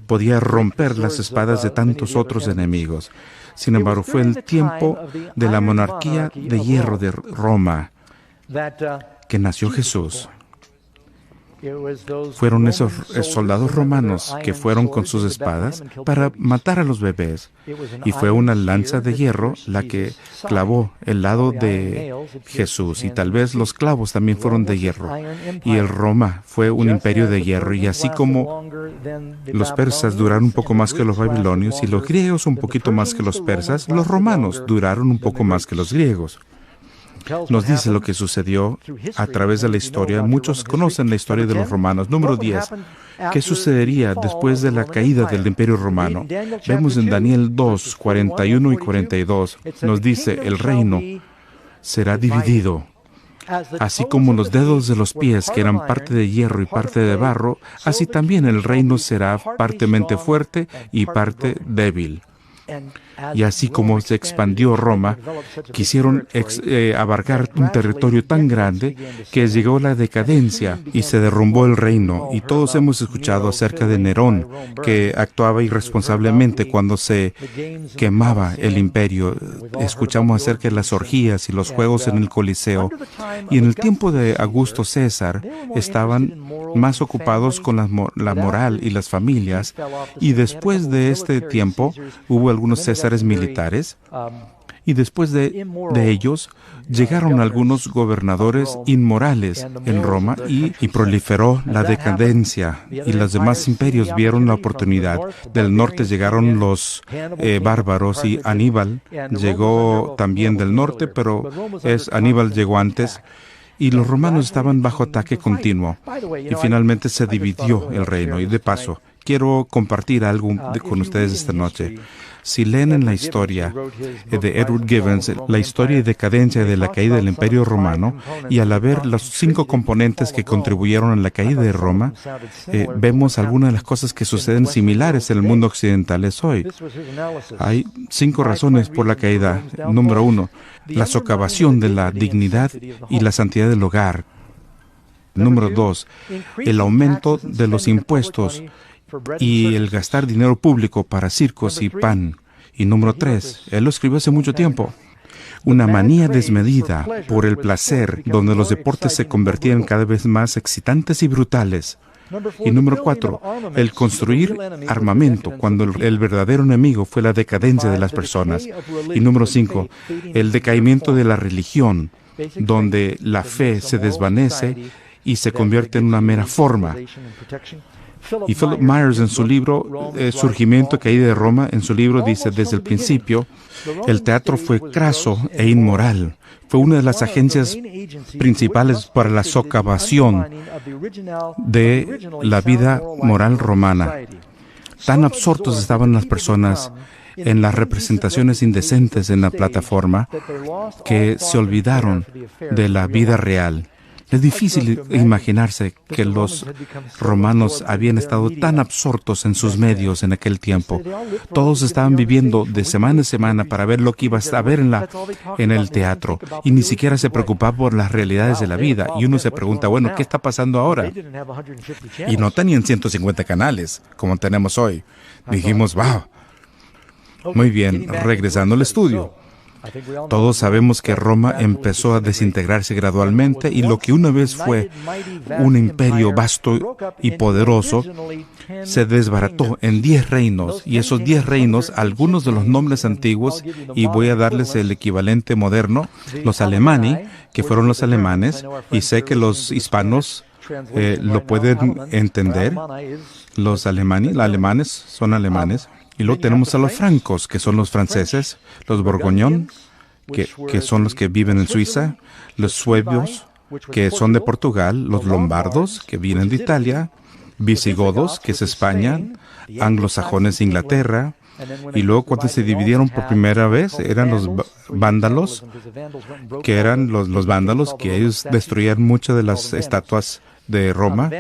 podía romper las espadas de tantos otros enemigos. Sin embargo, fue el tiempo de la monarquía de hierro de Roma que nació Jesús. Fueron esos soldados romanos que fueron con sus espadas para matar a los bebés. Y fue una lanza de hierro la que clavó el lado de Jesús. Y tal vez los clavos también fueron de hierro. Y el Roma fue un imperio de hierro. Y así como los persas duraron un poco más que los babilonios y los griegos un poquito más que los persas, los romanos duraron un poco más que los griegos. Nos dice lo que sucedió a través de la historia. Muchos conocen la historia de los romanos. Número 10. ¿Qué sucedería después de la caída del Imperio Romano? Vemos en Daniel 2, 41 y 42. Nos dice, el reino será dividido. Así como los dedos de los pies, que eran parte de hierro y parte de barro, así también el reino será partemente fuerte y parte débil. Y así como se expandió Roma, quisieron abarcar un territorio tan grande que llegó la decadencia y se derrumbó el reino. Y todos hemos escuchado acerca de Nerón, que actuaba irresponsablemente cuando se quemaba el imperio. Escuchamos acerca de las orgías y los juegos en el Coliseo. Y en el tiempo de Augusto César estaban más ocupados con la moral y las familias. Y después de este tiempo hubo algunos Césares militares, y después de ellos llegaron algunos gobernadores inmorales en Roma y proliferó la decadencia, y los demás imperios vieron la oportunidad. Del norte llegaron los bárbaros, y Aníbal llegó también del norte, pero Aníbal llegó antes. Y los romanos estaban bajo ataque continuo. Y finalmente se dividió el reino. Y de paso, quiero compartir algo con ustedes esta noche. Si leen en la historia de Edward Gibbons, la historia y decadencia de la caída del Imperio Romano, y al ver los 5 componentes que contribuyeron a la caída de Roma, vemos algunas de las cosas que suceden similares en el mundo occidental hoy. Hay 5 razones por la caída. Número 1, la socavación de la dignidad y la santidad del hogar. Número 2, el aumento de los impuestos y el gastar dinero público para circos y pan. Y número 3, él lo escribió hace mucho tiempo, una manía desmedida por el placer, donde los deportes se convertían cada vez más excitantes y brutales. Y número 4, el construir armamento, cuando el verdadero enemigo fue la decadencia de las personas. Y número 5, el decaimiento de la religión, donde la fe se desvanece y se convierte en una mera forma. Y Philip Myers, en su libro Surgimiento y Caída de Roma, en su libro dice, desde el principio, el teatro fue craso e inmoral. Fue una de las agencias principales para la socavación de la vida moral romana. Tan absortos estaban las personas en las representaciones indecentes en la plataforma que se olvidaron de la vida real. Es difícil imaginarse que los romanos habían estado tan absortos en sus medios en aquel tiempo. Todos estaban viviendo de semana en semana para ver lo que iba a ver en el teatro, y ni siquiera se preocupaba por las realidades de la vida. Y uno se pregunta, bueno, ¿qué está pasando ahora? Y no tenían 150 canales como tenemos hoy. Dijimos, wow. Muy bien, regresando al estudio. Todos sabemos que Roma empezó a desintegrarse gradualmente, y lo que una vez fue un imperio vasto y poderoso se desbarató en 10 reinos, y esos 10 reinos, algunos de los nombres antiguos, y voy a darles el equivalente moderno, los Alemanni, que fueron los alemanes, y sé que los hispanos lo pueden entender. Los alemanes son alemanes. Y luego tenemos a los francos, que son los franceses, los borgoñón, que son los que viven en Suiza, los suebios, que son de Portugal, los lombardos, que vienen de Italia, visigodos, que es España, anglosajones, Inglaterra, y luego cuando se dividieron por primera vez eran los vándalos, que eran los vándalos, que ellos destruían muchas de las estatuas de Roma,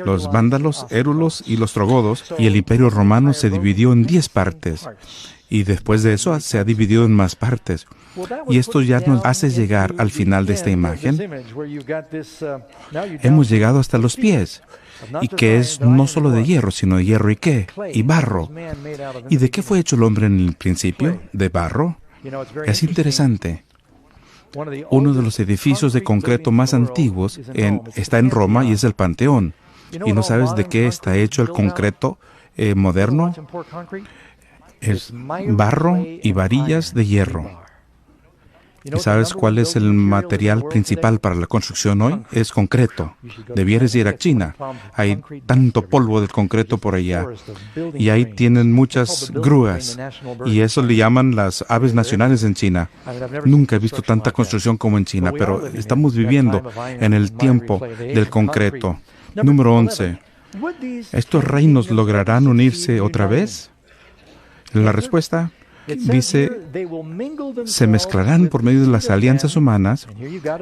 los vándalos, érulos y los ostrogodos, y el Imperio Romano se dividió en 10 partes, y después de eso se ha dividido en más partes. Y esto ya nos hace llegar al final de esta imagen. Hemos llegado hasta los pies. y que es no solo de hierro, sino de hierro y qué, y barro. ¿Y de qué fue hecho el hombre en el principio? ¿De barro? Es interesante. Uno de los edificios de concreto más antiguos está en Roma y es el Panteón. ¿Y no sabes de qué está hecho el concreto moderno? Es barro y varillas de hierro. ¿Y sabes cuál es el material principal para la construcción hoy? Es concreto. Debieras ir a China. Hay tanto polvo del concreto por allá. Y ahí tienen muchas grúas. Y eso le llaman las aves nacionales en China. Nunca he visto tanta construcción como en China, pero estamos viviendo en el tiempo del concreto. Número 11. ¿Estos reinos lograrán unirse otra vez? La respuesta dice, se mezclarán por medio de las alianzas humanas,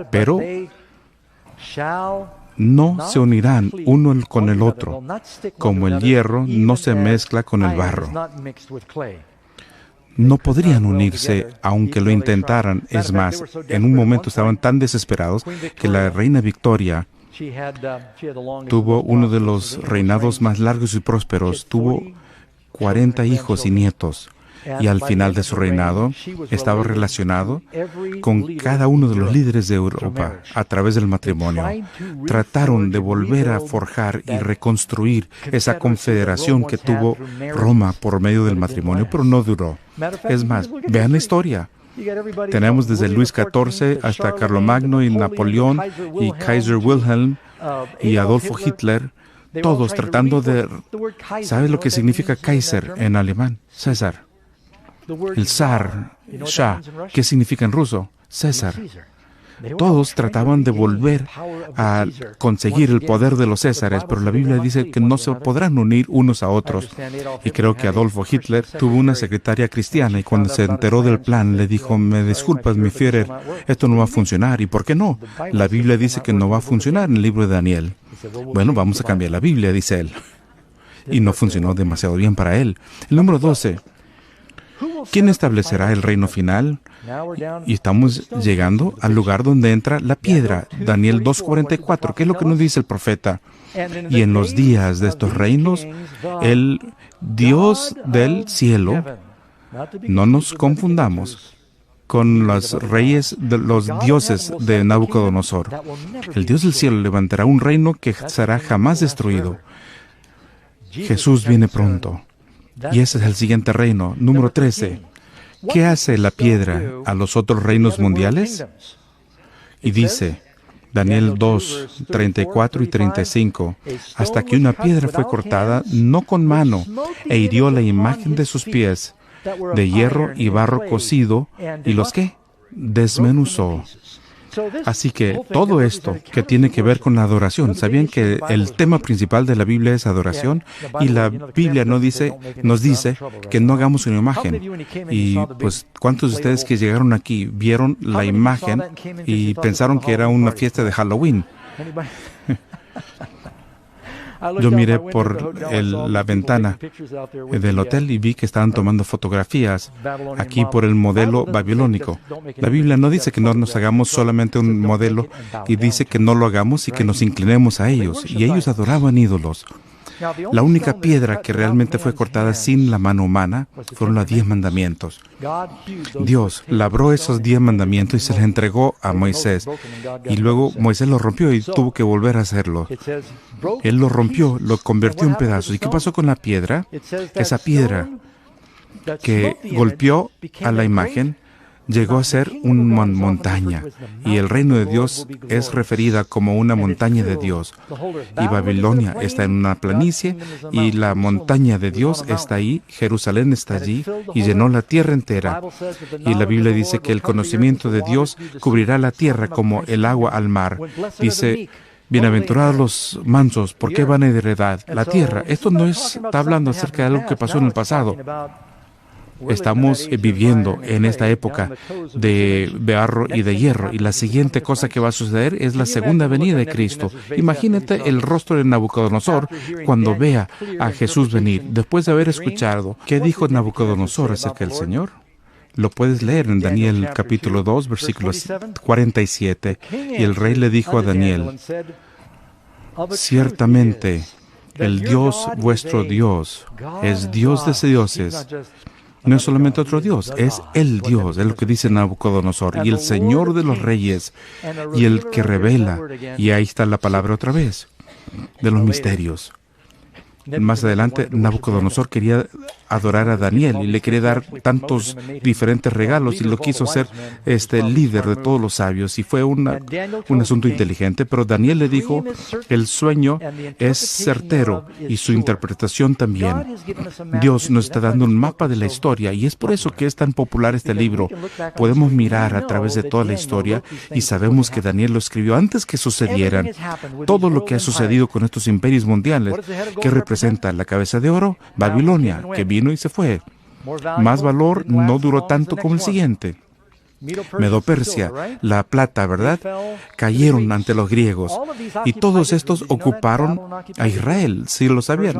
pero no se unirán uno con el otro, como el hierro no se mezcla con el barro. No podrían unirse aunque lo intentaran. Es más, en un momento estaban tan desesperados que la reina Victoria tuvo uno de los reinados más largos y prósperos. Tuvo 40 hijos y nietos. Y al final de su reinado estaba relacionado con cada uno de los líderes de Europa a través del matrimonio. Trataron de volver a forjar y reconstruir esa confederación que tuvo Roma por medio del matrimonio, pero no duró. Es más, vean la historia. Tenemos desde Luis XIV hasta Carlomagno y Napoleón y Kaiser Wilhelm y Adolfo Hitler, todos tratando de... ¿Sabes lo que significa Kaiser en alemán? César. El zar, Shah, ¿qué significa en ruso? César. Todos trataban de volver a conseguir el poder de los césares, pero la Biblia dice que no se podrán unir unos a otros. Y creo que Adolfo Hitler tuvo una secretaria cristiana y cuando se enteró del plan le dijo, me disculpas, mi Führer, esto no va a funcionar. ¿Y por qué no? La Biblia dice que no va a funcionar en el libro de Daniel. Bueno, vamos a cambiar la Biblia, dice él. Y no funcionó demasiado bien para él. El número 12. ¿Quién establecerá el reino final? Y estamos llegando al lugar donde entra la piedra. Daniel 2:44. ¿Qué es lo que nos dice el profeta? Y en los días de estos reinos, el Dios del cielo, no nos confundamos con los reyes, los dioses de Nabucodonosor. El Dios del cielo levantará un reino que será jamás destruido. Jesús viene pronto. Y ese es el siguiente reino. Número 13. ¿Qué hace la piedra a los otros reinos mundiales? Y dice, Daniel 2, 34 y 35, hasta que una piedra fue cortada, no con mano, e hirió la imagen de sus pies, de hierro y barro cocido, y los que desmenuzó. Así que todo esto que tiene que ver con la adoración, ¿sabían que el tema principal de la Biblia es adoración? Y la Biblia nos dice que no hagamos una imagen. Y pues, ¿cuántos de ustedes que llegaron aquí vieron la imagen y pensaron que era una fiesta de Halloween? Yo miré por la ventana del hotel y vi que estaban tomando fotografías aquí por el modelo babilónico. La Biblia no dice que no nos hagamos solamente un modelo y dice que no lo hagamos y que nos inclinemos a ellos. Y ellos adoraban ídolos. La única piedra que realmente fue cortada sin la mano humana fueron los 10 mandamientos. Dios labró esos 10 mandamientos y se los entregó a Moisés. Y luego Moisés los rompió y tuvo que volver a hacerlo. Él lo rompió, lo convirtió en pedazos. ¿Y qué pasó con la piedra? Esa piedra que golpeó a la imagen llegó a ser una montaña, y el reino de Dios es referida como una montaña de Dios. Y Babilonia está en una planicie, y la montaña de Dios está ahí, Jerusalén está allí, y llenó la tierra entera. Y la Biblia dice que el conocimiento de Dios cubrirá la tierra como el agua al mar. Dice, bienaventurados los mansos, ¿por qué van a heredar la tierra? Esto no está hablando acerca de algo que pasó en el pasado. Estamos viviendo en esta época de barro y de hierro, y la siguiente cosa que va a suceder es la segunda venida de Cristo. Imagínate el rostro de Nabucodonosor cuando vea a Jesús venir, después de haber escuchado qué dijo Nabucodonosor acerca del Señor. Lo puedes leer en Daniel capítulo 2, versículo 47. Y el rey le dijo a Daniel, Ciertamente, el Dios, vuestro Dios, es Dios de dioses. No es solamente otro Dios, es el Dios, es lo que dice Nabucodonosor, y el Señor de los reyes, y el que revela, y ahí está la palabra otra vez, de los misterios. Más adelante, Nabucodonosor quería adorar a Daniel y le quería dar tantos diferentes regalos y lo quiso ser líder de todos los sabios y fue un asunto inteligente, pero Daniel le dijo, el sueño es certero y su interpretación también. Dios nos está dando un mapa de la historia y es por eso que es tan popular este libro. Podemos mirar a través de toda la historia y sabemos que Daniel lo escribió antes que sucedieran. Todo lo que ha sucedido con estos imperios mundiales, que representa la cabeza de oro, Babilonia, que vino y se fue. Más valor no duró tanto como el siguiente. Medo-Persia, la plata, ¿verdad? Cayeron ante los griegos. Y todos estos ocuparon a Israel, si lo sabían.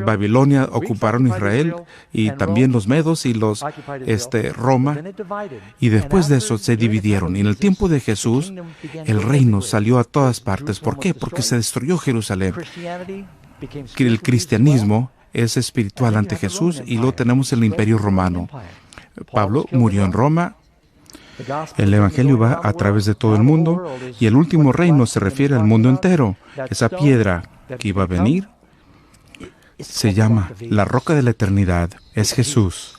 Babilonia ocuparon Israel y también los medos y los Roma. Y después de eso se dividieron. Y en el tiempo de Jesús, el reino salió a todas partes. ¿Por qué? Porque se destruyó Jerusalén. El cristianismo es espiritual ante Jesús y luego tenemos el imperio romano. Pablo murió en Roma. El evangelio va a través de todo el mundo y el último reino se refiere al mundo entero. Esa piedra que iba a venir se llama la roca de la eternidad. Es Jesús.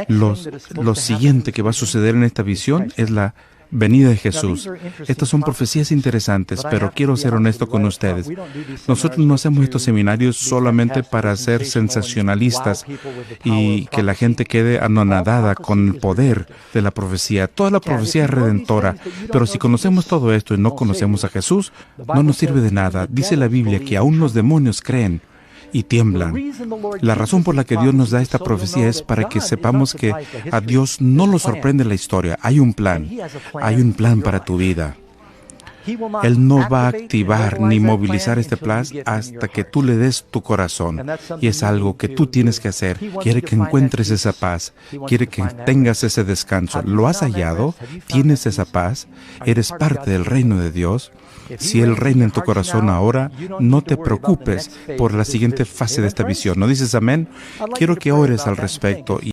Lo siguiente que va a suceder en esta visión es la venida de Jesús. Estas son profecías interesantes, pero quiero ser honesto con ustedes. Nosotros no hacemos estos seminarios solamente para ser sensacionalistas y que la gente quede anonadada con el poder de la profecía. Toda la profecía es redentora, pero si conocemos todo esto y no conocemos a Jesús, no nos sirve de nada. Dice la Biblia que aún los demonios creen y tiemblan. La razón por la que Dios nos da esta profecía es para que sepamos que a Dios no lo sorprende la historia. Hay un plan para tu vida. Él no va a activar ni movilizar este plan hasta que tú le des tu corazón. Y es algo que tú tienes que hacer. Quiere que encuentres esa paz. Quiere que tengas ese descanso. ¿Lo has hallado? ¿Tienes esa paz? ¿Eres parte del reino de Dios? Si Él reina en tu corazón ahora, no te preocupes por la siguiente fase de esta visión. ¿No dices amén? Quiero que ores al respecto.